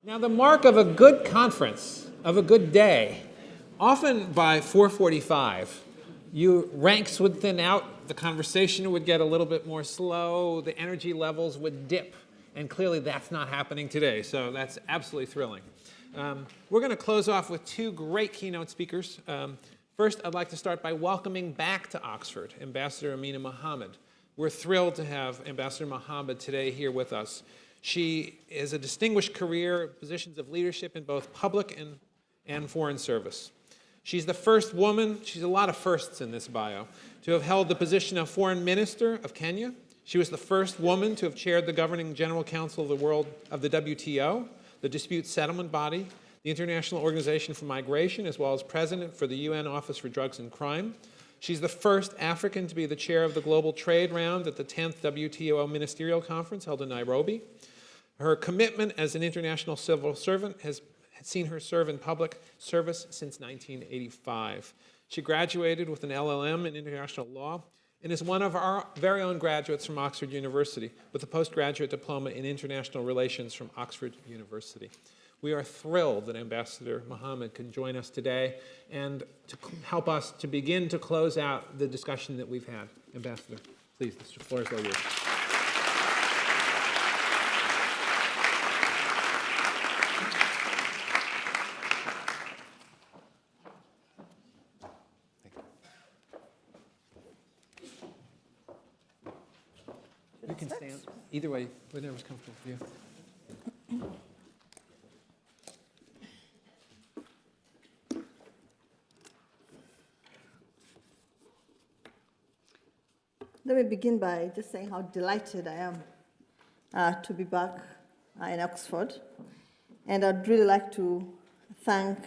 Now, the mark of a good conference, of a good day, often by 4:45, ranks would thin out, the conversation would get a little bit more slow, the energy levels would dip, and clearly that's not happening today, so that's absolutely thrilling. We're going to close off with two great keynote speakers. First, I'd like to start by welcoming back to Oxford Ambassador Amina Mohamed. We're thrilled to have Ambassador Mohamed today here with us. She has a distinguished career, positions of leadership in both public and foreign service. She's the first woman, she's a lot of firsts in this bio, to have held the position of Foreign Minister of Kenya. She was the first woman to have chaired the Governing General Council of the WTO, the dispute settlement body, the International Organization for Migration, as well as president for the UN Office for Drugs and Crime. She's the first African to be the chair of the Global Trade Round at the 10th WTO Ministerial Conference held in Nairobi. Her commitment as an international civil servant has seen her serve in public service since 1985. She graduated with an LLM in international law and is one of our very own graduates from Oxford University with a postgraduate diploma in international relations from Oxford University. We are thrilled that Ambassador Mohamed can join us today and to help us to begin to close out the discussion that we've had. Ambassador, please, the floor is all yours. You can stand. Either way, whatever's comfortable for you. Let me begin by just saying how delighted I am to be back in Oxford. And I'd really like to thank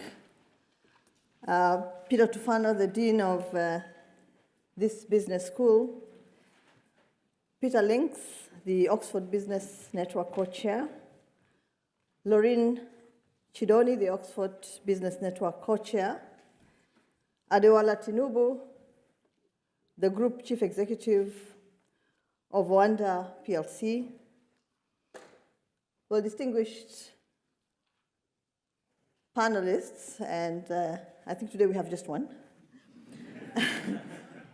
Peter Tufano, the Dean of this business school, Peter Links, the Oxford Business Network co-chair, Laureen Chidoni, the Oxford Business Network co-chair, Adewala Tinubu, the Group Chief Executive of Wanda PLC, well, distinguished panelists, and I think today we have just one,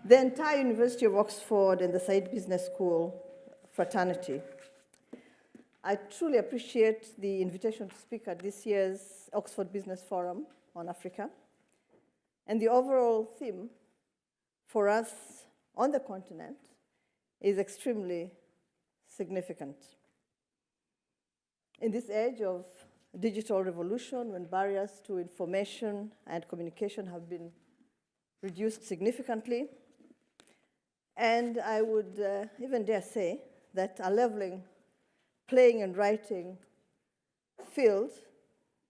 the entire University of Oxford and the Saïd Business School fraternity. I truly appreciate the invitation to speak at this year's Oxford Business Forum on Africa, and the overall theme for us on the continent is extremely significant. In this age of digital revolution, when barriers to information and communication have been reduced significantly, and I would even dare say that a leveling playing and writing field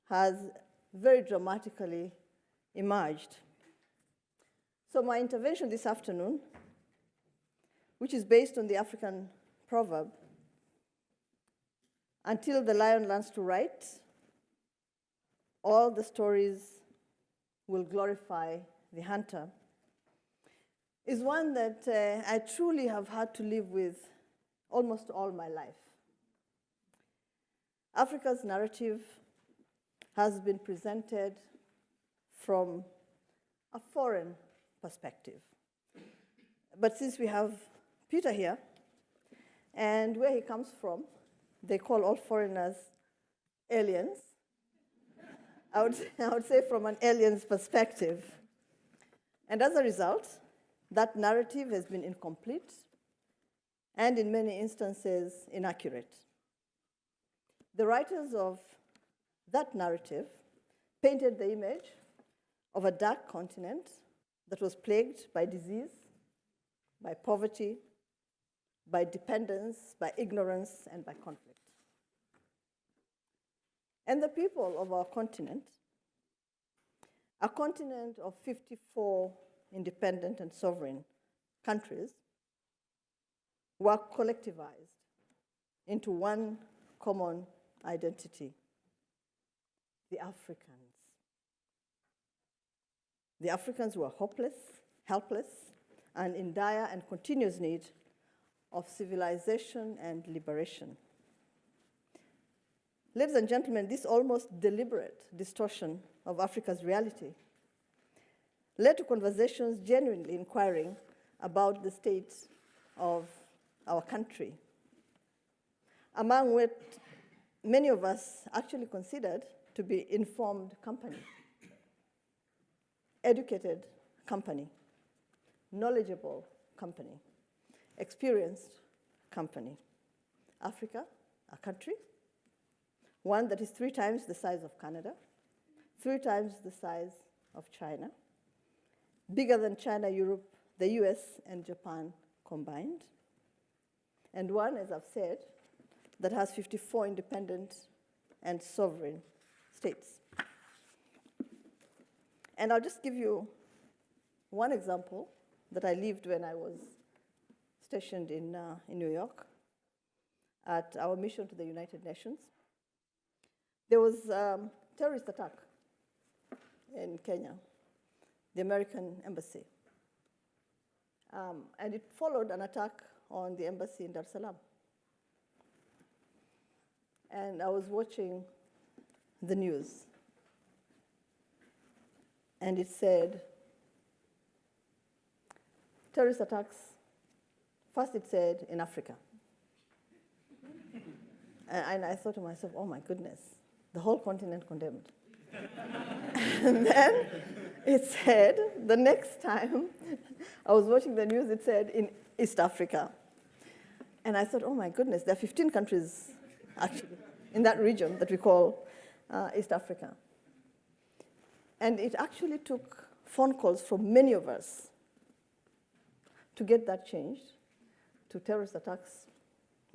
has very dramatically emerged. So my intervention this afternoon, which is based on the African proverb, until the lion learns to write, all the stories will glorify the hunter, is one that I truly have had to live with almost all my life. Africa's narrative has been presented from a foreign perspective. But since we have Peter here, and where he comes from, they call all foreigners aliens. I would say from an alien's perspective. And as a result, that narrative has been incomplete and in many instances inaccurate. The writers of that narrative painted the image of a dark continent that was plagued by disease, by poverty, by dependence, by ignorance, and by conflict. And the people of our continent, a continent of 54 independent and sovereign countries, were collectivized into one common identity: the Africans. The Africans were hopeless, helpless, and in dire and continuous need of civilization and liberation. Ladies and gentlemen, this almost deliberate distortion of Africa's reality led to conversations genuinely inquiring about the state of our country, among what many of us actually considered to be informed company, educated company, knowledgeable company, experienced company. Africa, a country, one that is 3 times the size of Canada, 3 times the size of China, bigger than China, Europe, the US, and Japan combined, and one, as I've said, that has 54 independent and sovereign states. And I'll just give you one example that I lived when I was stationed in New York at our mission to the United Nations. There was a terrorist attack in Kenya, the American embassy. And it followed an attack on the embassy in Dar es Salaam. And I was watching the news. And it said, terrorist attacks, first it said in Africa. And I thought to myself, oh my goodness, the whole continent condemned. And then it said, the next time I was watching the news, it said in East Africa. And I thought, oh my goodness, there are 15 countries actually in that region that we call East Africa. And it actually took phone calls from many of us to get that changed to terrorist attacks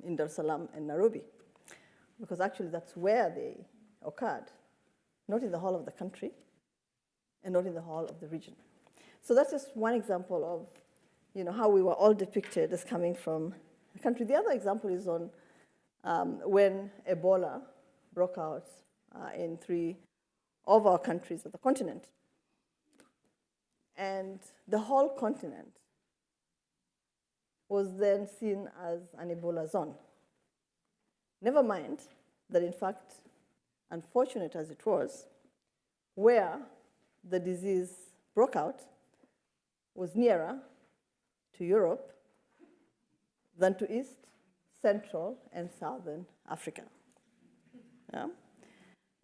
in Dar es Salaam and Nairobi, because actually that's where they occurred, not in the whole of the country and not in the whole of the region. So that's just one example of how we were all depicted as coming from a country. The other example is on when Ebola broke out in 3 of our countries of the continent. And the whole continent was then seen as an Ebola zone. Never mind that, in fact, unfortunate as it was, where the disease broke out was nearer to Europe than to East, Central, and Southern Africa. Yeah?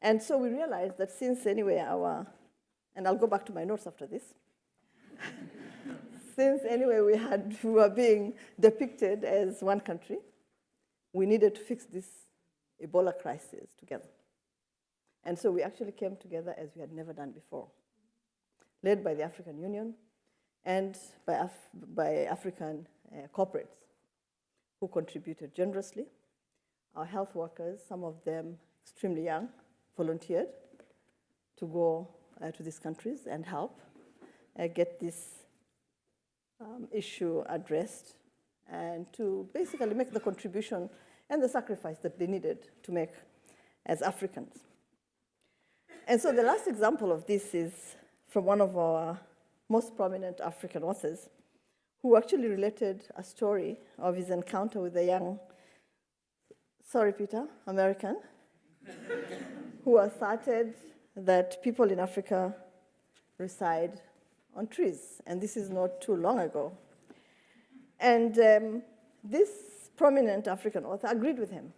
And so we realized that since anyway and I'll go back to my notes after this, since anyway we were being depicted as one country, we needed to fix this Ebola crisis together. And so we actually came together as we had never done before, led by the African Union and by African corporates who contributed generously. Our health workers, some of them extremely young, volunteered to go to these countries and help get this issue addressed and to basically make the contribution and the sacrifice that they needed to make as Africans. And so the last example of this is from one of our most prominent African authors who actually related a story of his encounter with a young, sorry Peter, American, who asserted that people in Africa reside on trees. And this is not too long ago. And this prominent African author agreed with him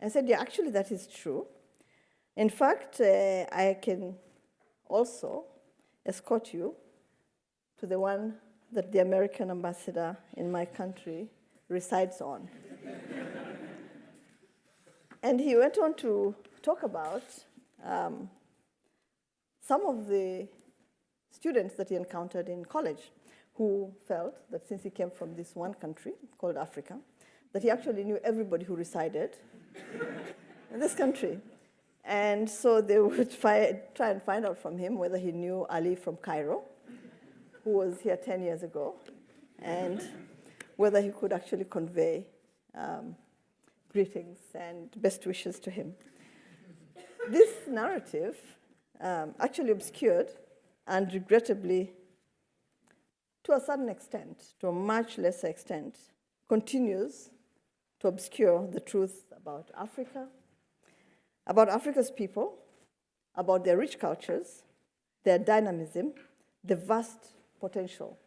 and said, yeah, actually that is true. In fact, I can also escort you to the one that the American ambassador in my country resides on. And he went on to talk about some of the students that he encountered in college who felt that since he came from this one country called Africa, that he actually knew everybody who resided in this country. And so they would try and find out from him whether he knew Ali from Cairo, who was here 10 years ago, and whether he could actually convey greetings and best wishes to him. This narrative actually obscured and regrettably, to a certain extent, to a much lesser extent, continues to obscure the truth about Africa about Africa's people, about their rich cultures, their dynamism, the vast potential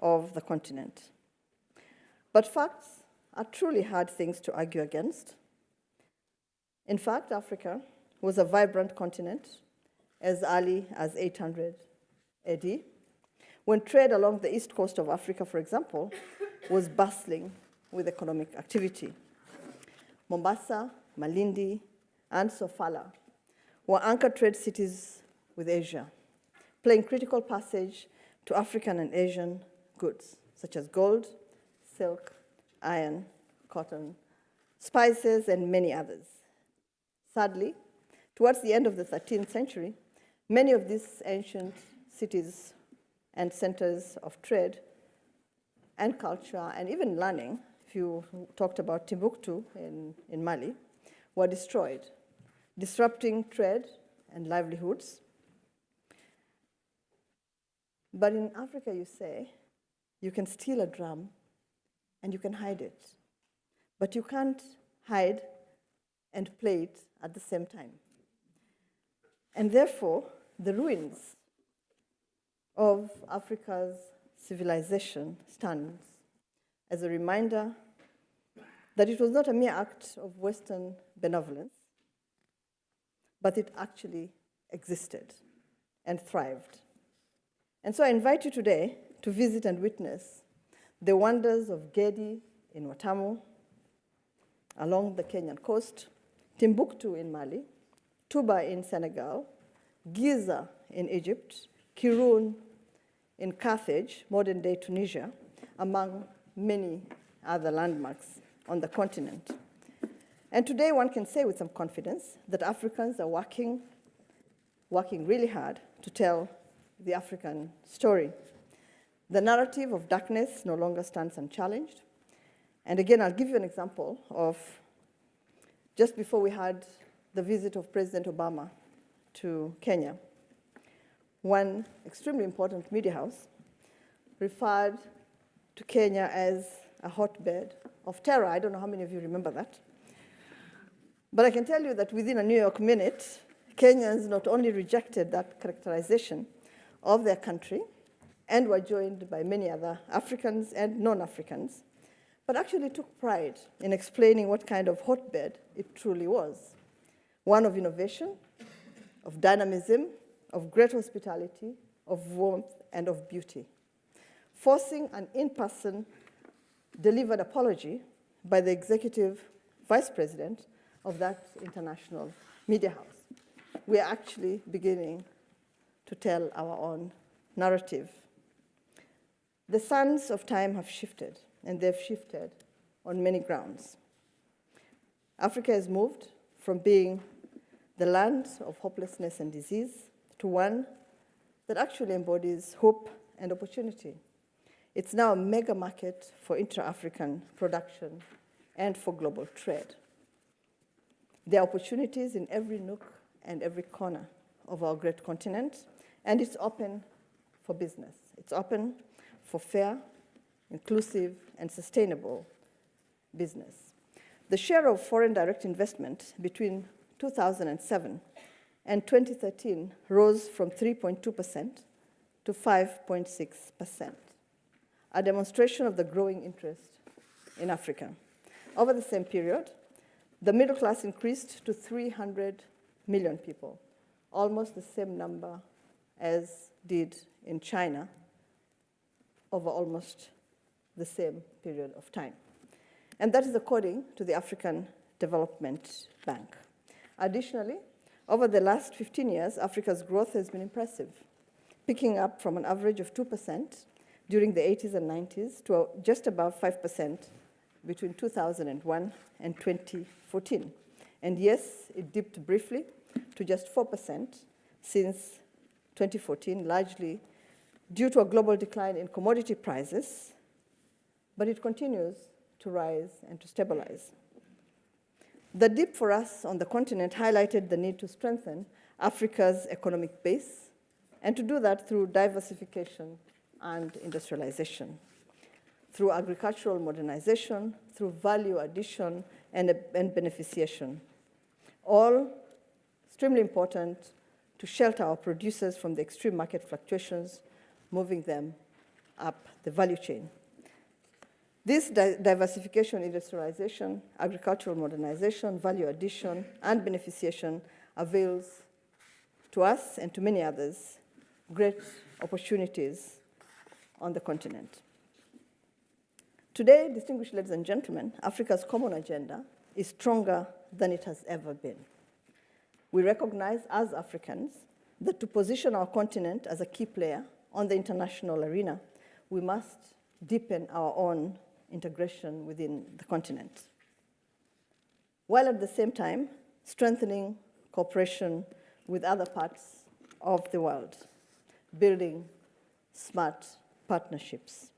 of the continent. But facts are truly hard things to argue against. In fact, Africa was a vibrant continent as early as 800 AD, when trade along the east coast of Africa, for example, was bustling with economic activity. Mombasa, Malindi, and Sofala were anchor trade cities with Asia, playing critical passage to African and Asian goods, such as gold, silk, iron, cotton, spices, and many others. Sadly, towards the end of the 13th century, many of these ancient cities and centers of trade and culture and even learning, if you talked about Timbuktu in Mali, were destroyed, disrupting trade and livelihoods. But in Africa, you say, you can steal a drum and you can hide it, but you can't hide and play it at the same time. And therefore, the ruins of Africa's civilization stands as a reminder that it was not a mere act of Western benevolence, but it actually existed and thrived. And so I invite you today to visit and witness the wonders of Gedi in Watamu, along the Kenyan coast, Timbuktu in Mali, Touba in Senegal, Giza in Egypt, Kirun in Carthage, modern-day Tunisia, among many other landmarks on the continent. And today one can say with some confidence that Africans are working really hard to tell the African story. The narrative of darkness no longer stands unchallenged. And again, I'll give you an example of just before we had the visit of President Obama to Kenya, one extremely important media house referred to Kenya as a hotbed of terror. I don't know how many of you remember that. But I can tell you that within a New York minute, Kenyans not only rejected that characterization of their country and were joined by many other Africans and non-Africans, but actually took pride in explaining what kind of hotbed it truly was. One of innovation, of dynamism, of great hospitality, of warmth, and of beauty, forcing an in-person delivered apology by the executive vice president of that international media house. We are actually beginning to tell our own narrative. The sands of time have shifted, and they've shifted on many grounds. Africa has moved from being the land of hopelessness and disease to one that actually embodies hope and opportunity. It's now a mega market for intra-African production and for global trade. There are opportunities in every nook and every corner of our great continent, and it's open for business. It's open for fair, inclusive, and sustainable business. The share of foreign direct investment between 2007 and 2013 rose from 3.2% to 5.6%, a demonstration of the growing interest in Africa. Over the same period, the middle class increased to 300 million people, almost the same number as did in China over almost the same period of time. And that is according to the African Development Bank. Additionally, over the last 15 years, Africa's growth has been impressive, picking up from an average of 2% during the 80s and 90s to just above 5% between 2001 and 2014. And yes, it dipped briefly to just 4% since 2014, largely due to a global decline in commodity prices, but it continues to rise and to stabilize. The dip for us on the continent highlighted the need to strengthen Africa's economic base, and to do that through diversification and industrialization, through agricultural modernization, through value addition and beneficiation. all extremely important to shelter our producers from the extreme market fluctuations, moving them up the value chain. This diversification, industrialization, agricultural modernization, value addition, and beneficiation avails to us and to many others great opportunities on the continent. Today, distinguished ladies and gentlemen, Africa's common agenda is stronger than it has ever been. We recognize as Africans that to position our continent as a key player on the international arena, we must deepen our own integration within the continent, while at the same time strengthening cooperation with other parts of the world, building smart partnerships.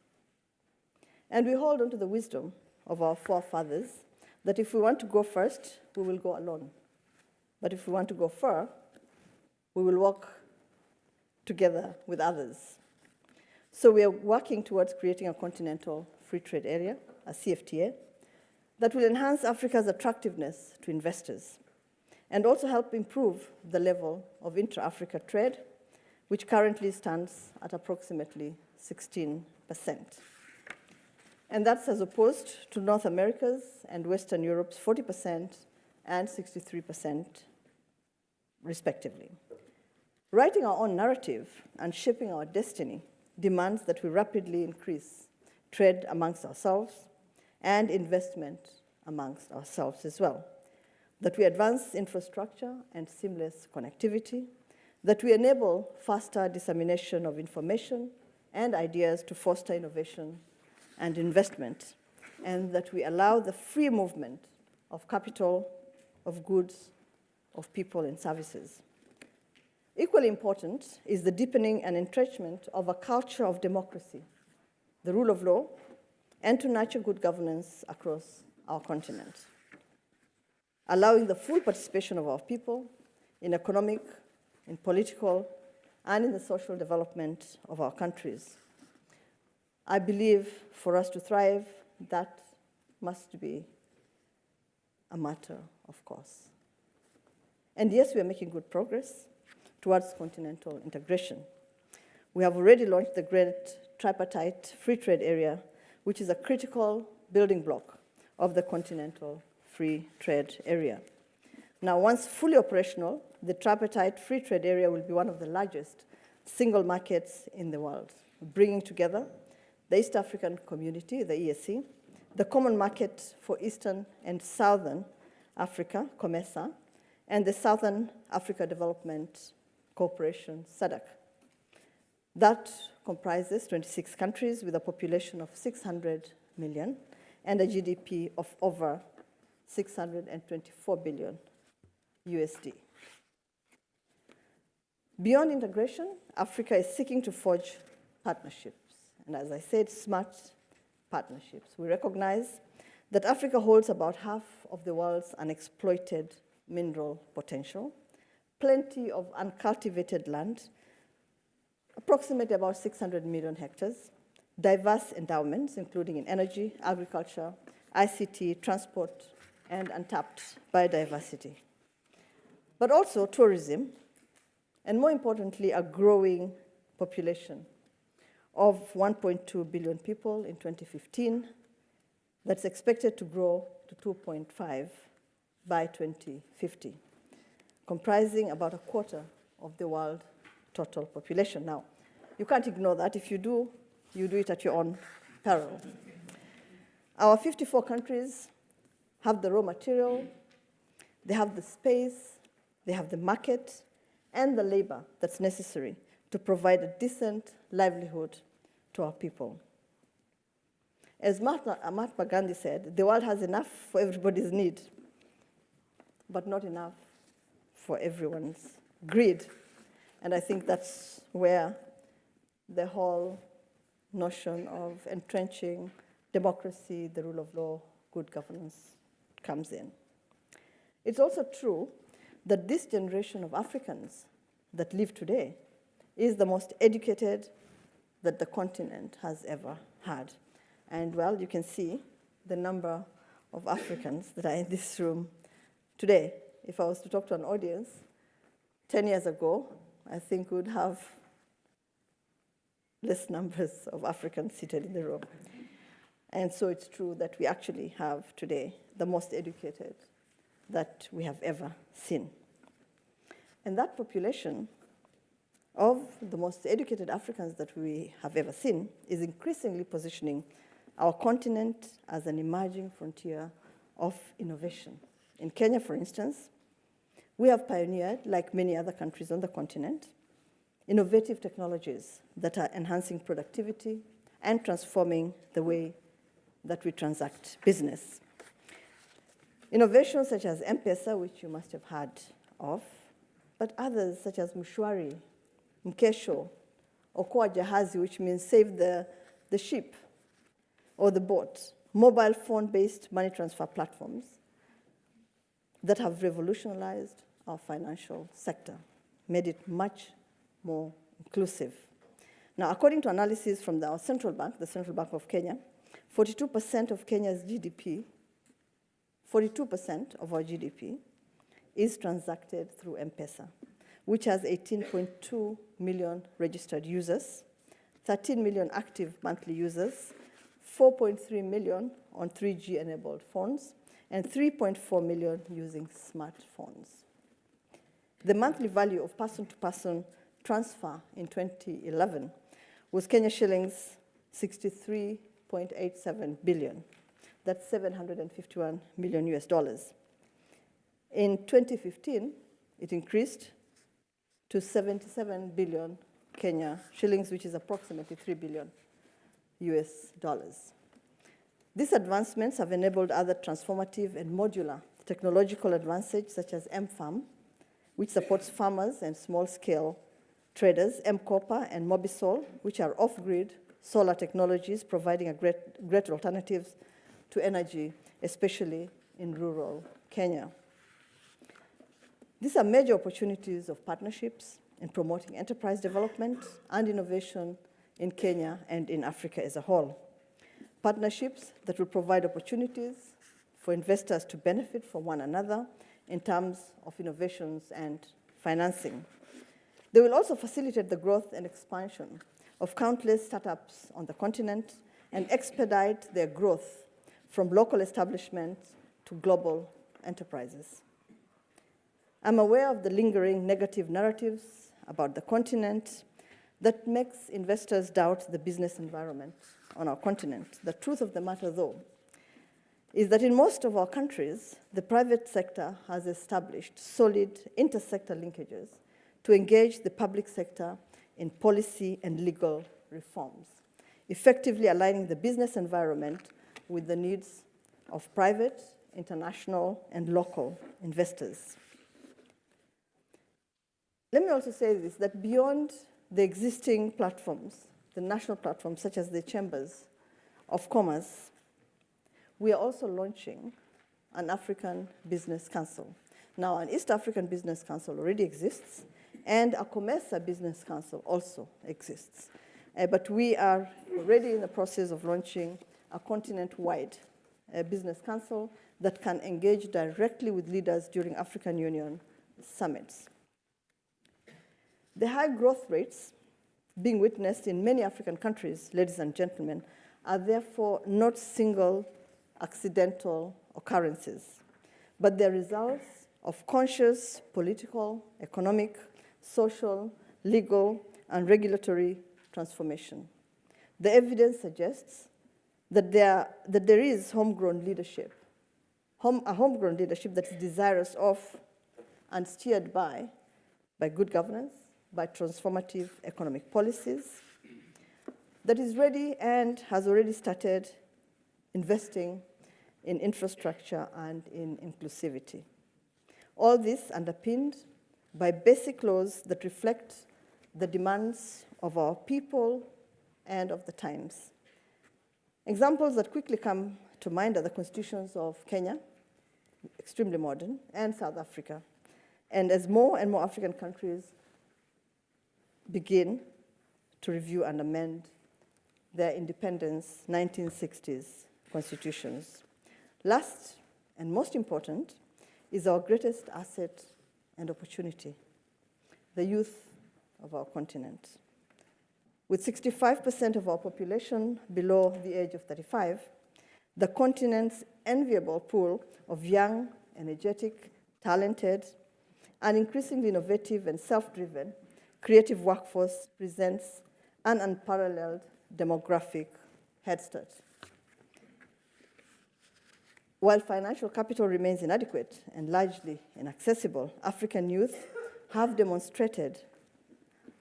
And we hold on to the wisdom of our forefathers that if we want to go first, we will go alone. But if we want to go far, we will walk together with others. So we are working towards creating a continental free trade area, a CFTA, that will enhance Africa's attractiveness to investors and also help improve the level of intra-Africa trade, which currently stands at approximately 16%. And that's as opposed to North America's and Western Europe's 40% and 63%, respectively. Writing our own narrative and shaping our destiny demands that we rapidly increase trade amongst ourselves and investment amongst ourselves as well, that we advance infrastructure and seamless connectivity, that we enable faster dissemination of information and ideas to foster innovation and investment, and that we allow the free movement of capital, of goods, of people and services. Equally important is the deepening and entrenchment of a culture of democracy, the rule of law, and to nurture good governance across our continent, allowing the full participation of our people in economic, in political, and in the social development of our countries. I believe for us to thrive, that must be a matter of course. And yes, we are making good progress towards continental integration. We have already launched the great tripartite free trade area, which is a critical building block of the continental free trade area. Now, once fully operational, the tripartite free trade area will be one of the largest single markets in the world, bringing together the East African Community, the EAC, the Common Market for Eastern and Southern Africa, COMESA, and the Southern Africa Development Cooperation, SADC. That comprises 26 countries with a population of 600 million and a GDP of over 624 billion USD. Beyond integration, Africa is seeking to forge partnerships. And as I said, smart partnerships. We recognize that Africa holds about half of the world's unexploited mineral potential, plenty of uncultivated land, approximately about 600 million hectares, diverse endowments, including in energy, agriculture, ICT, transport, and untapped biodiversity. But also tourism, and more importantly, a growing population of 1.2 billion people in 2015 that's expected to grow to 2.5 by 2050, comprising about a quarter of the world total population. Now, you can't ignore that. If you do, you do it at your own peril. Our 54 countries have the raw material, they have the space, they have the market, and the labor that's necessary to provide a decent livelihood to our people. As Mahatma Gandhi said, the world has enough for everybody's need, but not enough for everyone's greed. And I think that's where the whole notion of entrenching democracy, the rule of law, good governance comes in. It's also true that this generation of Africans that live today is the most educated that the continent has ever had. And well, you can see the number of Africans that are in this room today if I was to talk to an audience 10 years ago, I think we would have less numbers of Africans seated in the room. And so it's true that we actually have today the most educated that we have ever seen. And that population of the most educated Africans that we have ever seen is increasingly positioning our continent as an emerging frontier of innovation. In Kenya, for instance, we have pioneered, like many other countries on the continent, innovative technologies that are enhancing productivity and transforming the way that we transact business. Innovations such as M-Pesa, which you must have heard of, but others such as Mshwari, Mkesho, Okoa Jahazi, which means save the ship or the boat, mobile phone-based money transfer platforms that have revolutionized our financial sector, made it much more inclusive. Now, according to analysis from our central bank, the Central Bank of Kenya, 42% of Kenya's GDP, 42% of our GDP is transacted through M-Pesa, which has 18.2 million registered users, 13 million active monthly users, 4.3 million on 3G-enabled phones, and 3.4 million using smartphones. The monthly value of person-to-person transfer in 2011 was Kenya shillings 63.87 billion. That's $751 million US dollars. In 2015, it increased to 77 billion Kenya shillings, which is approximately 3 billion US dollars. These advancements have enabled other transformative and modular technological advances such as M-Farm, which supports farmers and small-scale traders, M-Copper and Mobisol, which are off-grid solar technologies providing a great alternatives to energy, especially in rural Kenya. These are major opportunities of partnerships in promoting enterprise development and innovation in Kenya and in Africa as a whole. Partnerships that will provide opportunities for investors to benefit from one another in terms of innovations and financing. They will also facilitate the growth and expansion of countless startups on the continent and expedite their growth from local establishments to global enterprises. I'm aware of the lingering negative narratives about the continent that makes investors doubt the business environment on our continent. The truth of the matter, though, is that in most of our countries, the private sector has established solid inter-sector linkages to engage the public sector in policy and legal reforms, effectively aligning the business environment with the needs of private, international, and local investors. Let me also say this, that beyond the existing platforms, the national platforms such as the Chambers of Commerce, we are also launching an African Business Council. Now, an East African Business Council already exists, and a COMESA Business Council also exists. But we are already in the process of launching a continent-wide business council that can engage directly with leaders during African Union summits. The high growth rates being witnessed in many African countries, ladies and gentlemen, are therefore not single accidental occurrences, but they're results of conscious political, economic, social, legal, and regulatory transformation. The evidence suggests that there is homegrown leadership, a homegrown leadership that is desirous of and steered by good governance, by transformative economic policies, that is ready and has already started investing in infrastructure and in inclusivity. All this underpinned by basic laws that reflect the demands of our people and of the times. Examples that quickly come to mind are the constitutions of Kenya, extremely modern, and South Africa. And as more and more African countries begin to review and amend their independence 1960s constitutions. Last and most important is our greatest asset and opportunity, the youth of our continent. With 65% of our population below the age of 35, the continent's enviable pool of young, energetic, talented, and increasingly innovative and self-driven creative workforce presents an unparalleled demographic head start. While financial capital remains inadequate and largely inaccessible, African youth have demonstrated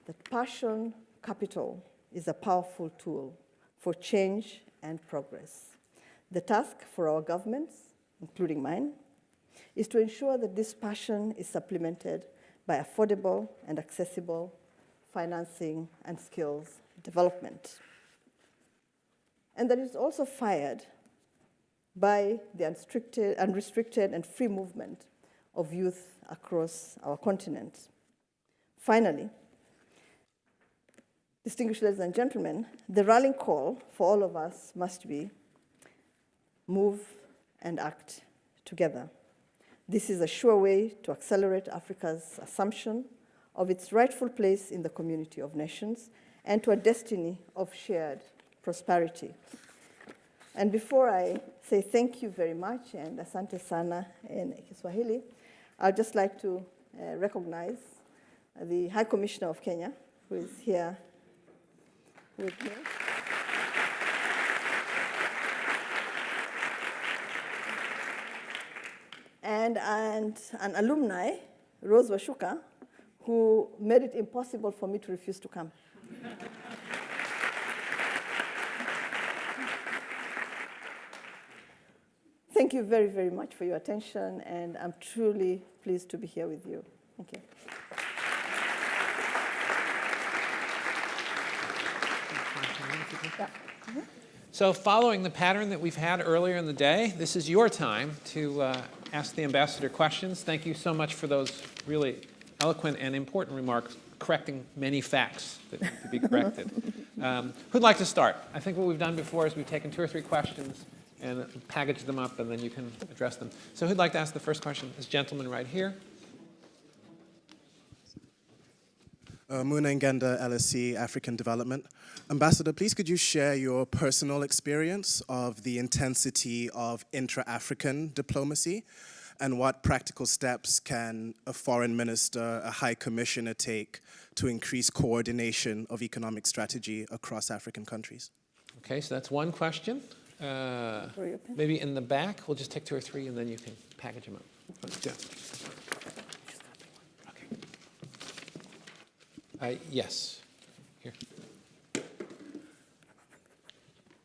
that passion capital is a powerful tool for change and progress. The task for our governments, including mine, is to ensure that this passion is supplemented by affordable and accessible financing and skills development. And that is also fired by the unrestricted and free movement of youth across our continent. Finally, distinguished ladies and gentlemen, the rallying call for all of us must be move and act together. This is a sure way to accelerate Africa's assumption of its rightful place in the community of nations and to a destiny of shared prosperity. And before I say thank you very much and asante sana in Kiswahili, I'd just like to recognize the High Commissioner of Kenya, who is here with me. And an alumni, Rose Washuka, who made it impossible for me to refuse to come. Thank you very, very much for your attention, and I'm truly pleased to be here with you. Thank you. So following the pattern that we've had earlier in the day, this is your time to ask the ambassador questions. Thank you so much for those really eloquent and important remarks, correcting many facts that need to be corrected. Who'd like to start? I think what we've done before is we've taken 2 or 3 questions and packaged them up, and then you can address them. So who'd like to ask the first question? This gentleman right here. Muna Ngenda, LSC, African Development. Ambassador, please could you share your personal experience of the intensity of intra-African diplomacy, and what practical steps can a foreign minister, a high commissioner take to increase coordination of economic strategy across African countries? Okay, so that's one question. Maybe in the back, we'll just take 2 or 3 and then you can package them up. Yeah. Yes, here.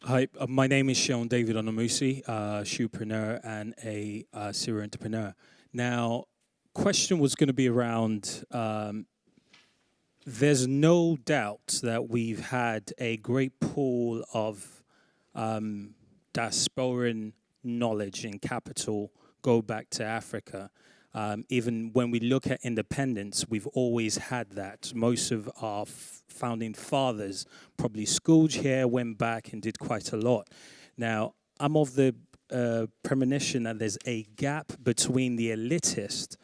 Hi, my name is Sean David Onomusi, shoepreneur and a serial entrepreneur. Now, question was going to be around, there's no doubt that we've had a great pool of diasporan knowledge and capital go back to Africa. Even when we look at independence, we've always had that. Most of our founding fathers probably schooled here, went back and did quite a lot. Now, I'm of the premonition that there's a gap between the elitist.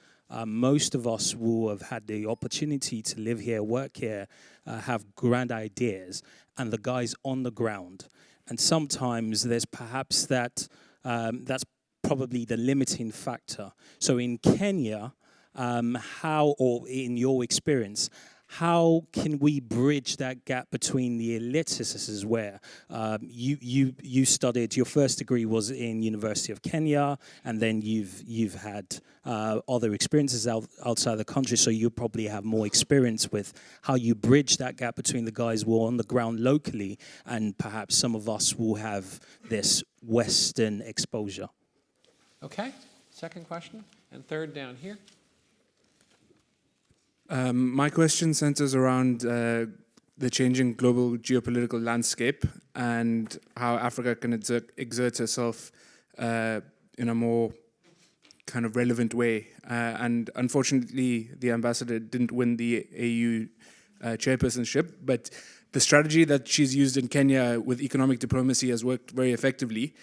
Most of us will have had the opportunity to live here, work here, have grand ideas, and the guys on the ground. And sometimes there's perhaps that's probably the limiting factor. So in Kenya, how, or in your experience, how can we bridge that gap between the elitists where you studied, your first degree was in University of Kenya, and then you've had other experiences outside the country, so you probably have more experience with how you bridge that gap between the guys who are on the ground locally, and perhaps some of us will have this Western exposure. Okay, second question, and third down here. My question centers around the changing global geopolitical landscape and how Africa can exert herself in a more kind of relevant way. And unfortunately, the ambassador didn't win the AU chairpersonship, but the strategy that she's used in Kenya with economic diplomacy has worked very effectively.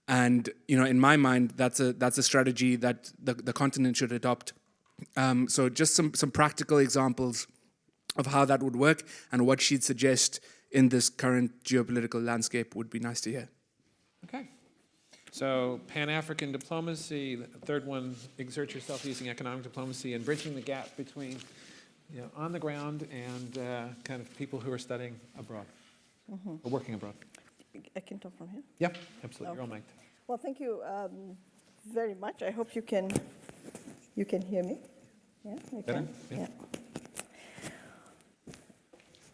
And in my mind, that's a strategy that the continent should adopt. So just some practical examples of how that would work and what she'd suggest in this current geopolitical landscape would be nice to hear. Okay. So Pan-African diplomacy, the third one, exert yourself using economic diplomacy and bridging the gap between on the ground and kind of people who are studying abroad or working abroad. I can talk from here. Yeah, absolutely. You're all mic'd. Well, thank you very much. I hope you can hear me. Yeah, you Better? can. Yeah.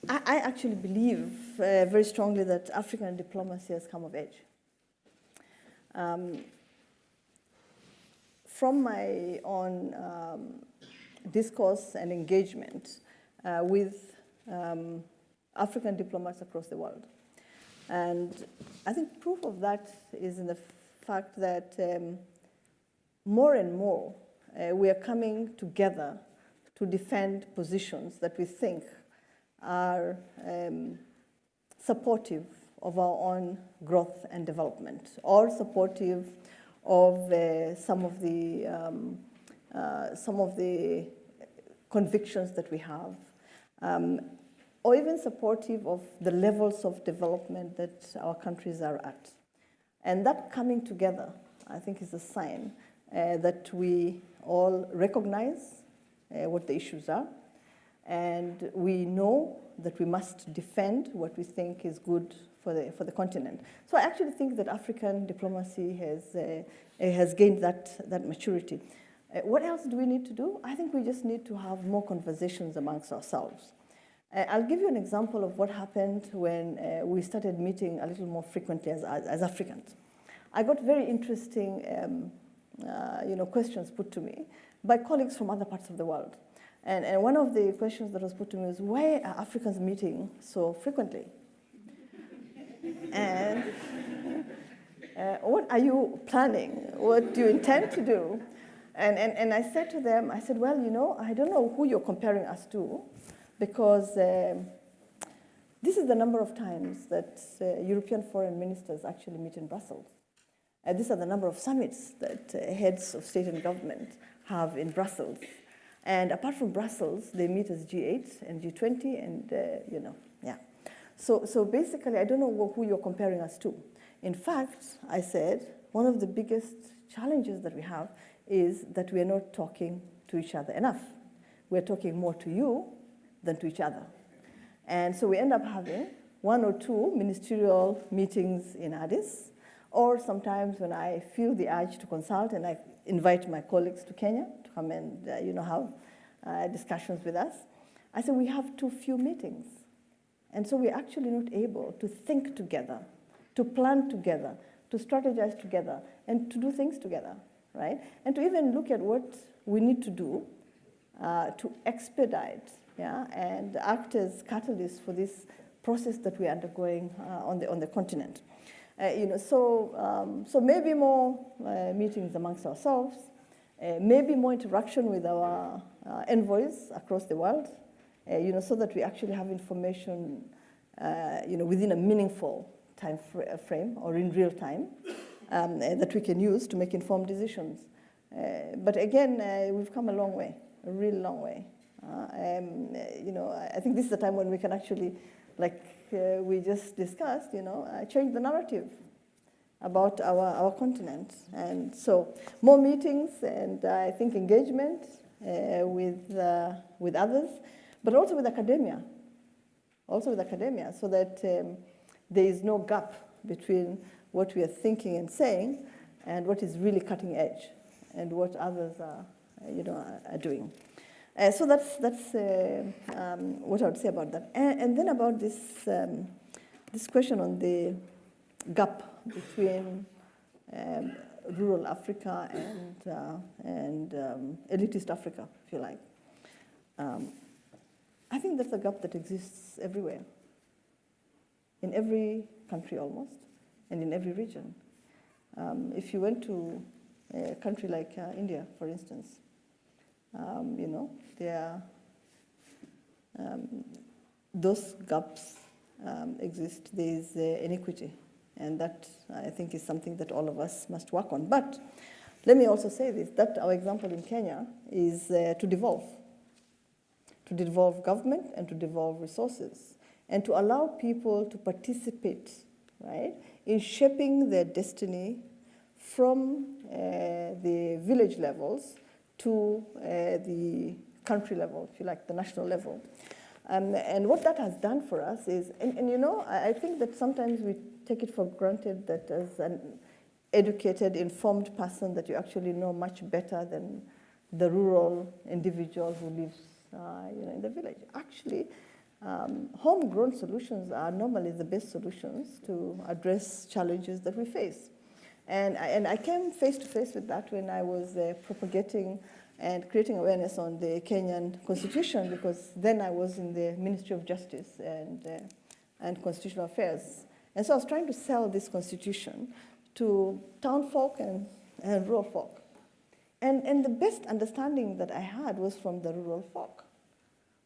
I actually believe very strongly that African diplomacy has come of age. From my own discourse and engagement with African diplomats across the world. And I think proof of that is in the fact that more and more we are coming together to defend positions that we think are supportive of our own growth and development, or supportive of some of the convictions that we have, or even supportive of the levels of development that our countries are at. And that coming together, I think, is a sign that we all recognize what the issues are, and we know that we must defend what we think is good for the continent. So I actually think that African diplomacy has gained that maturity. What else do we need to do? I think we just need to have more conversations amongst ourselves. I'll give you an example of what happened when we started meeting a little more frequently as Africans. I got very interesting questions put to me by colleagues from other parts of the world. And one of the questions that was put to me was, why are Africans meeting so frequently? And what are you planning? What do you intend to do? And I said to them, I said, well, I don't know who you're comparing us to, because this is the number of times that European foreign ministers actually meet in Brussels. These are the number of summits that heads of state and government have in Brussels. And apart from Brussels, they meet as G8 and G20, and yeah. So basically, I don't know who you're comparing us to. In fact, I said, one of the biggest challenges that we have is that we are not talking to each other enough. We're talking more to you than to each other. And so we end up having 1 or 2 ministerial meetings in Addis, or sometimes when I feel the urge to consult and I invite my colleagues to Kenya to come and have discussions with us, I say we have too few meetings. And so we're actually not able to think together, to plan together, to strategize together, and to do things together, right? And to even look at what we need to do to expedite, and act as catalysts for this process that we're undergoing on the continent. So maybe more meetings amongst ourselves, maybe more interaction with our envoys across the world, so that we actually have information, within a meaningful time frame or in real time that we can use to make informed decisions. But again, we've come a long way, a really long way. I think this is the time when we can actually, like we just discussed, change the narrative about our continent. And so more meetings and I think engagement with others, but also with academia. So that there is no gap between what we are thinking and saying and what is really cutting edge and what others are doing. So that's what I would say about that. And then about this question on the gap between rural Africa and elitist Africa, if you like. I think that's a gap that exists everywhere, in every country almost, and in every region. If you went to a country like India, for instance, there those gaps exist. There is inequity And that, I think, is something that all of us must work on. But let me also say this, that our example in Kenya is to devolve government and to devolve resources, and to allow people to participate, right, in shaping their destiny from the village levels to the country level, if you like, the national level. And what that has done for us is, and you know, I think that sometimes we take it for granted that as an educated, informed person that you actually know much better than the rural individual who lives in the village. Actually, homegrown solutions are normally the best solutions to address challenges that we face. And I came face to face with that when I was propagating and creating awareness on the Kenyan constitution, because then I was in the Ministry of Justice and Constitutional Affairs. And so I was trying to sell this constitution to town folk and rural folk. And the best understanding that I had was from the rural folk,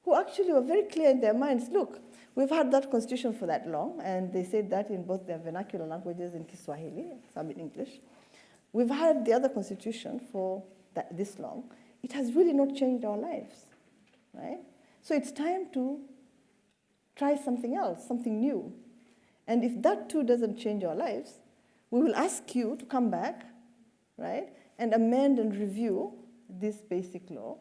who actually were very clear in their minds, look, we've had that constitution for that long, and they said that in both their vernacular languages, in Kiswahili, some in English. We've had the other constitution for this long. It has really not changed our lives, right? So it's time to try something else, something new. And if that too doesn't change our lives, we will ask you to come back, right, and amend and review this basic law.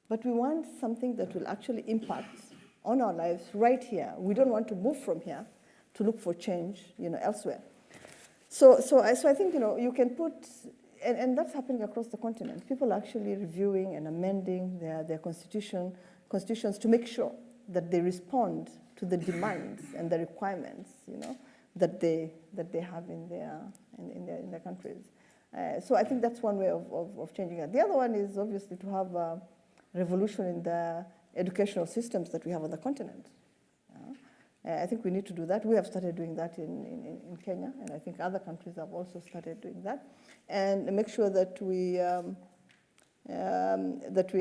But we want something that will actually impact on our lives right here. We don't want to move from here to look for change, elsewhere. So I think, you can put, and that's happening across the continent. People are actually reviewing and amending their constitutions to make sure that they respond to the demands and the requirements, that they have in their countries. So I think that's one way of changing it. The other one is obviously to have a revolution in the educational systems that we have on the continent. I think we need to do that. We have started doing that in Kenya, and I think other countries have also started doing that, and make sure that we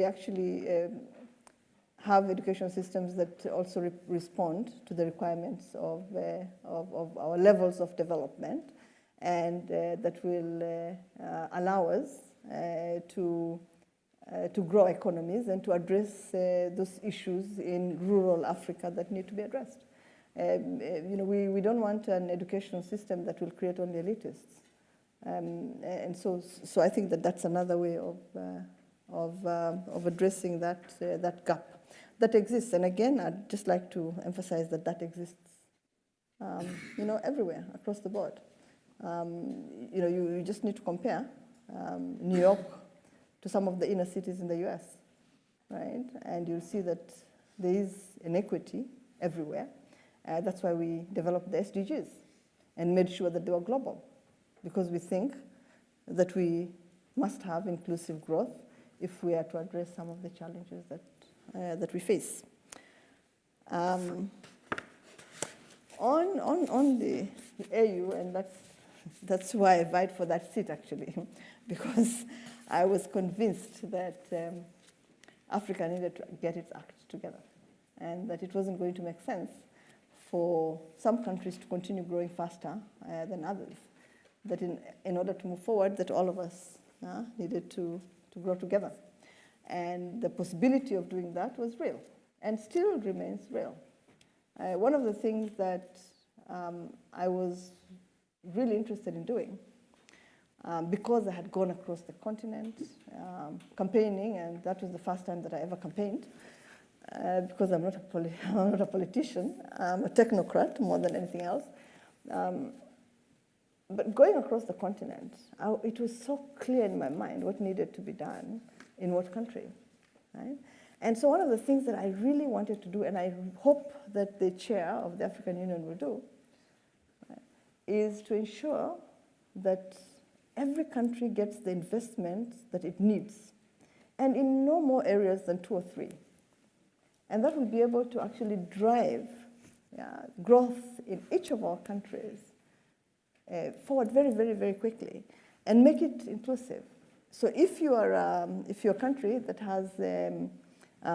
actually have education systems that also respond to the requirements of our levels of development, and that will allow us to grow economies and to address those issues in rural Africa that need to be addressed. We don't want an educational system that will create only elitists. And so I think that that's another way of addressing that gap that exists. And again, I'd just like to emphasize that exists, everywhere across the board. You just need to compare New York to some of the inner cities in the US, right? And you'll see that there is inequity everywhere. That's why we developed the SDGs and made sure that they were global, because we think that we must have inclusive growth if we are to address some of the challenges that we face. On the AU, and that's why I vied for that seat, actually, because I was convinced that Africa needed to get its act together, and that it wasn't going to make sense for some countries to continue growing faster than others, that in order to move forward, that all of us needed to grow together. And the possibility of doing that was real, and still remains real. One of the things that I was really interested in doing, because I had gone across the continent campaigning, and that was the first time that I ever campaigned, because I'm not a politician, I'm a technocrat more than anything else. But going across the continent, it was so clear in my mind what needed to be done in what country, right? And so one of the things that I really wanted to do, and I hope that the chair of the African Union will do, right, is to ensure that every country gets the investment that it needs, and in no more areas than 2 or 3. And that will be able to actually drive growth in each of our countries forward very, very, very quickly, and make it inclusive. So if you're a country that has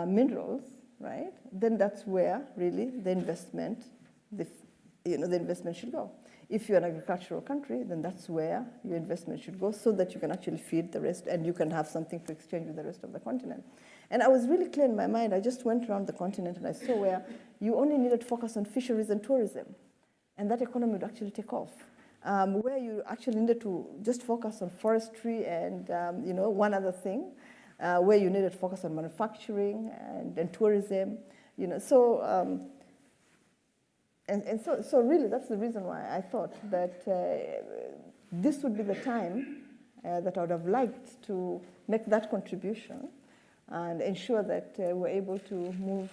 minerals, right, then that's where really the investment, the the investment should go. If you're an agricultural country, then that's where your investment should go so that you can actually feed the rest and you can have something to exchange with the rest of the continent. And I was really clear in my mind. I just went around the continent and I saw where you only needed to focus on fisheries and tourism, and that economy would actually take off. Where you actually needed to just focus on forestry and one other thing, where you needed to focus on manufacturing and tourism, So really, that's the reason why I thought that this would be the time that I would have liked to make that contribution and ensure that we're able to move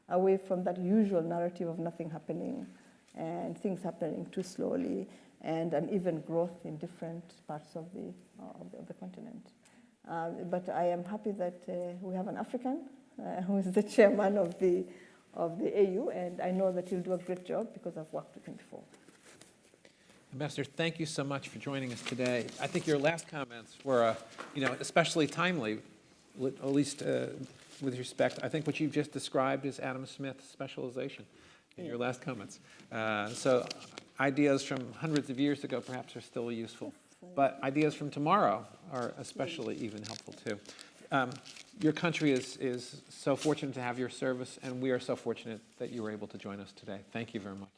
away from that usual narrative of nothing happening and things happening too slowly and uneven growth in different parts of the continent. But I am happy that we have an African who is the chairman of the AU, and I know that he'll do a great job because I've worked with him before. Ambassador, thank you so much for joining us today. I think your last comments were, especially timely, at least with respect. I think what you've just described is Adam Smith's specialization in your last comments. So ideas from hundreds of years ago perhaps are still useful, but ideas from tomorrow are especially even helpful too. Your country is so fortunate to have your service, and we are so fortunate that you were able to join us today. Thank you very much.